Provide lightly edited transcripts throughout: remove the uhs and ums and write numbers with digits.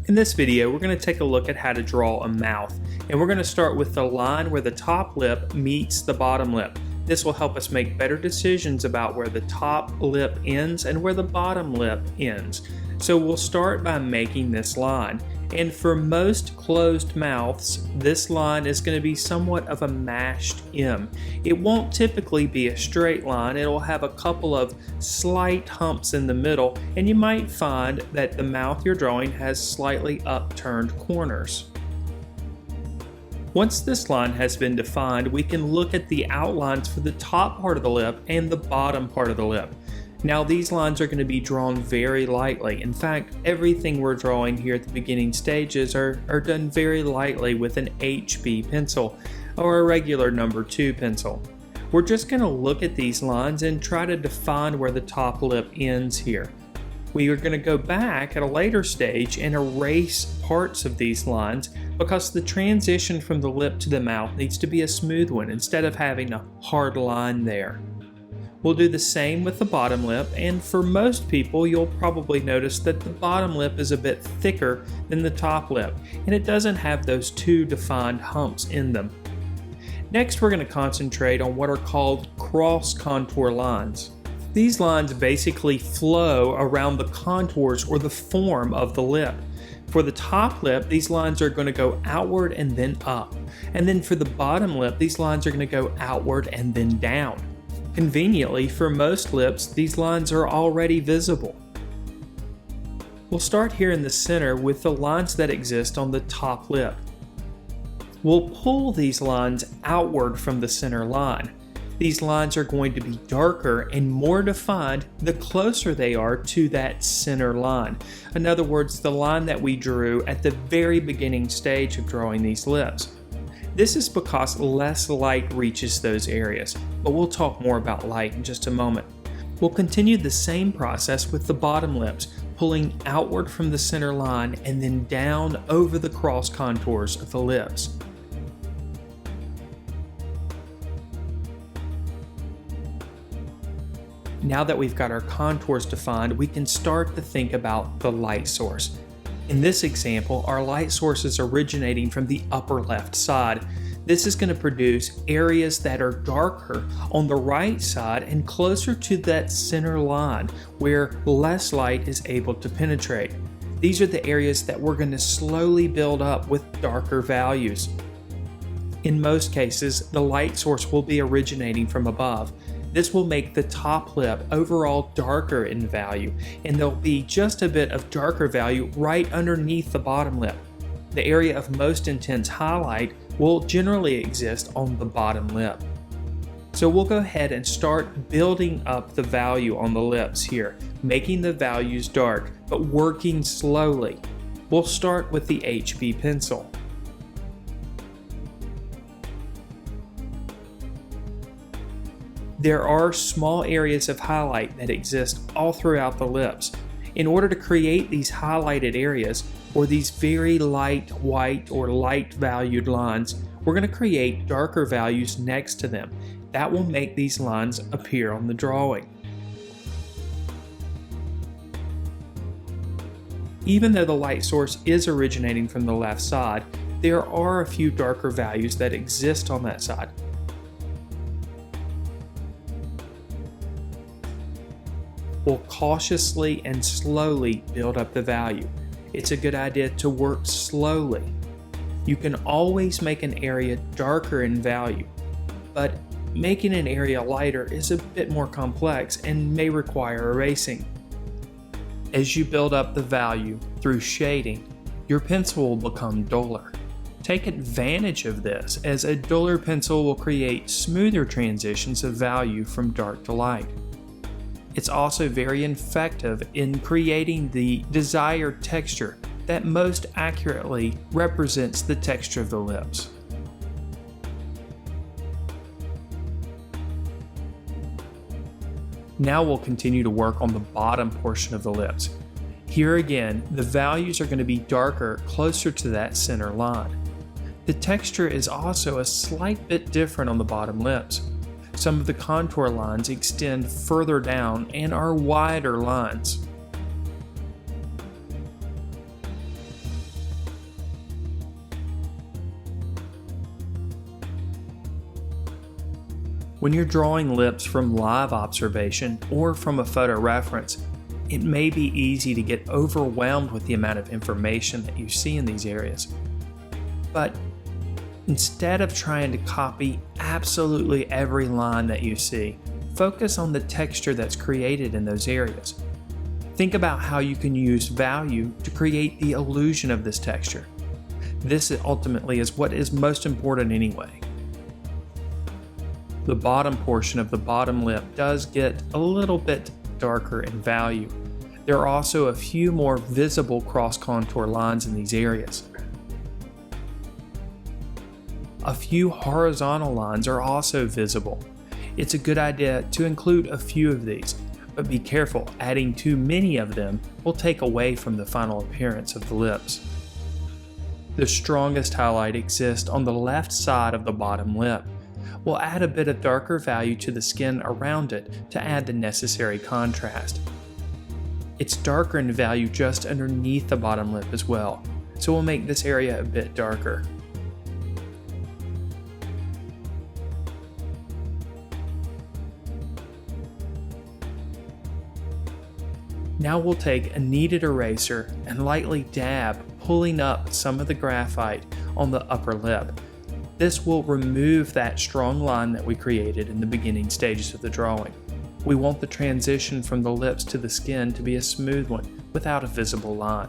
In this video, we're going to take a look at how to draw a mouth, and we're going to start with the line where the top lip meets the bottom lip. This will help us make better decisions about where the top lip ends and where the bottom lip ends. So we'll start by making this line. And for most closed mouths, this line is going to be somewhat of a mashed M. It won't typically be a straight line. It'll have a couple of slight humps in the middle, and you might find that the mouth you're drawing has slightly upturned corners. Once this line has been defined, we can look at the outlines for the top part of the lip and the bottom part of the lip. Now these lines are going to be drawn very lightly. In fact, everything we're drawing here at the beginning stages are done very lightly with an HB pencil or a regular number 2 pencil. We're just going to look at these lines and try to define where the top lip ends here. We are going to go back at a later stage and erase parts of these lines because the transition from the lip to the mouth needs to be a smooth one instead of having a hard line there. We'll do the same with the bottom lip, and for most people you'll probably notice that the bottom lip is a bit thicker than the top lip, and it doesn't have those two defined humps in them. Next, we're going to concentrate on what are called cross contour lines. These lines basically flow around the contours or the form of the lip. For the top lip, these lines are going to go outward and then up, and then for the bottom lip, these lines are going to go outward and then down. Conveniently, for most lips, these lines are already visible. We'll start here in the center with the lines that exist on the top lip. We'll pull these lines outward from the center line. These lines are going to be darker and more defined the closer they are to that center line. In other words, the line that we drew at the very beginning stage of drawing these lips. This is because less light reaches those areas, but we'll talk more about light in just a moment. We'll continue the same process with the bottom lips, pulling outward from the center line and then down over the cross contours of the lips. Now that we've got our contours defined, we can start to think about the light source. In this example, our light source is originating from the upper left side. This is going to produce areas that are darker on the right side and closer to that center line where less light is able to penetrate. These are the areas that we're going to slowly build up with darker values. In most cases, the light source will be originating from above. This will make the top lip overall darker in value, and there'll be just a bit of darker value right underneath the bottom lip. The area of most intense highlight will generally exist on the bottom lip. So we'll go ahead and start building up the value on the lips here, making the values dark, but working slowly. We'll start with the HB pencil. There are small areas of highlight that exist all throughout the lips. In order to create these highlighted areas, or these very light white or light valued lines, we're going to create darker values next to them. That will make these lines appear on the drawing. Even though the light source is originating from the left side, there are a few darker values that exist on that side. We'll cautiously and slowly build up the value. It's a good idea to work slowly. You can always make an area darker in value, but making an area lighter is a bit more complex and may require erasing. As you build up the value through shading, your pencil will become duller. Take advantage of this, as a duller pencil will create smoother transitions of value from dark to light. It's also very effective in creating the desired texture that most accurately represents the texture of the lips. Now we'll continue to work on the bottom portion of the lips. Here again, the values are going to be darker closer to that center line. The texture is also a slight bit different on the bottom lips. Some of the contour lines extend further down and are wider lines. When you're drawing lips from live observation or from a photo reference, it may be easy to get overwhelmed with the amount of information that you see in these areas. But instead of trying to copy absolutely every line that you see, focus on the texture that's created in those areas. Think about how you can use value to create the illusion of this texture. This ultimately is what is most important anyway. The bottom portion of the bottom lip does get a little bit darker in value. There are also a few more visible cross-contour lines in these areas. A few horizontal lines are also visible. It's a good idea to include a few of these, but be careful, adding too many of them will take away from the final appearance of the lips. The strongest highlight exists on the left side of the bottom lip. We'll add a bit of darker value to the skin around it to add the necessary contrast. It's darker in value just underneath the bottom lip as well, so we'll make this area a bit darker. Now we'll take a kneaded eraser and lightly dab, pulling up some of the graphite on the upper lip. This will remove that strong line that we created in the beginning stages of the drawing. We want the transition from the lips to the skin to be a smooth one without a visible line.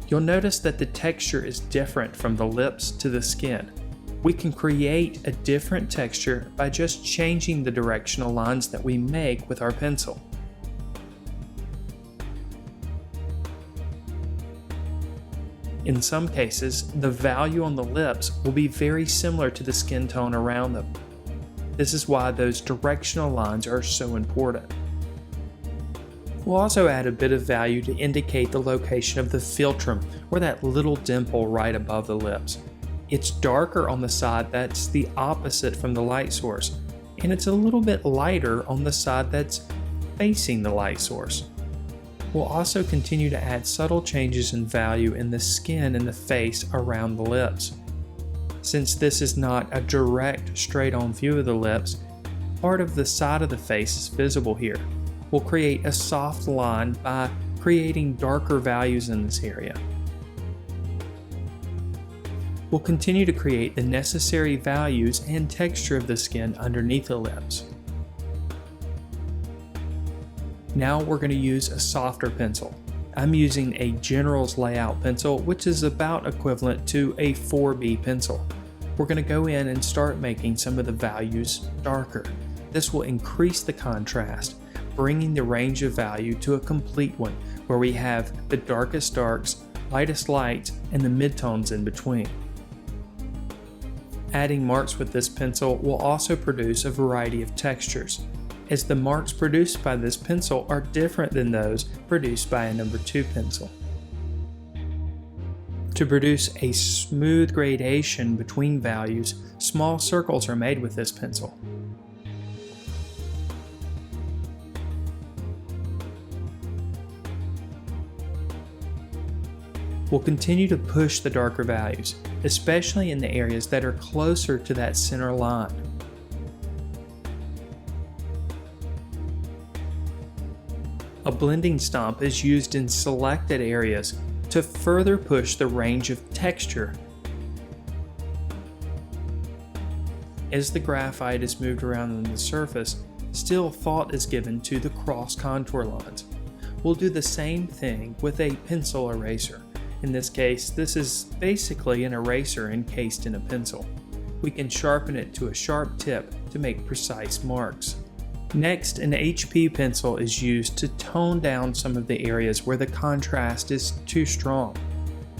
You'll notice that the texture is different from the lips to the skin. We can create a different texture by just changing the directional lines that we make with our pencil. In some cases, the value on the lips will be very similar to the skin tone around them. This is why those directional lines are so important. We'll also add a bit of value to indicate the location of the philtrum, or that little dimple right above the lips. It's darker on the side that's the opposite from the light source, and it's a little bit lighter on the side that's facing the light source. We'll also continue to add subtle changes in value in the skin and the face around the lips. Since this is not a direct straight-on view of the lips, part of the side of the face is visible here. We'll create a soft line by creating darker values in this area. We'll continue to create the necessary values and texture of the skin underneath the lips. Now we're going to use a softer pencil. I'm using a General's Layout pencil, which is about equivalent to a 4B pencil. We're going to go in and start making some of the values darker. This will increase the contrast, bringing the range of value to a complete one, where we have the darkest darks, lightest lights, and the midtones in between. Adding marks with this pencil will also produce a variety of textures, as the marks produced by this pencil are different than those produced by a number 2 pencil. To produce a smooth gradation between values, small circles are made with this pencil. We'll continue to push the darker values, especially in the areas that are closer to that center line. A blending stomp is used in selected areas to further push the range of texture. As the graphite is moved around on the surface, still thought is given to the cross contour lines. We'll do the same thing with a pencil eraser. In this case, this is basically an eraser encased in a pencil. We can sharpen it to a sharp tip to make precise marks. Next, an HP pencil is used to tone down some of the areas where the contrast is too strong.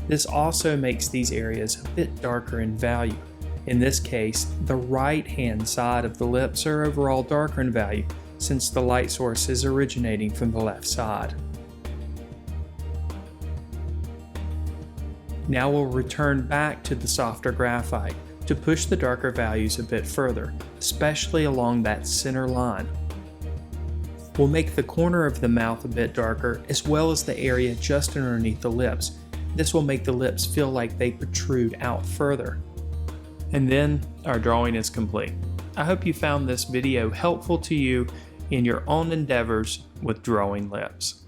This also makes these areas a bit darker in value. In this case, the right-hand side of the lips are overall darker in value, since the light source is originating from the left side. Now we'll return back to the softer graphite to push the darker values a bit further, especially along that center line. We'll make the corner of the mouth a bit darker, as well as the area just underneath the lips. This will make the lips feel like they protrude out further. And then our drawing is complete. I hope you found this video helpful to you in your own endeavors with drawing lips.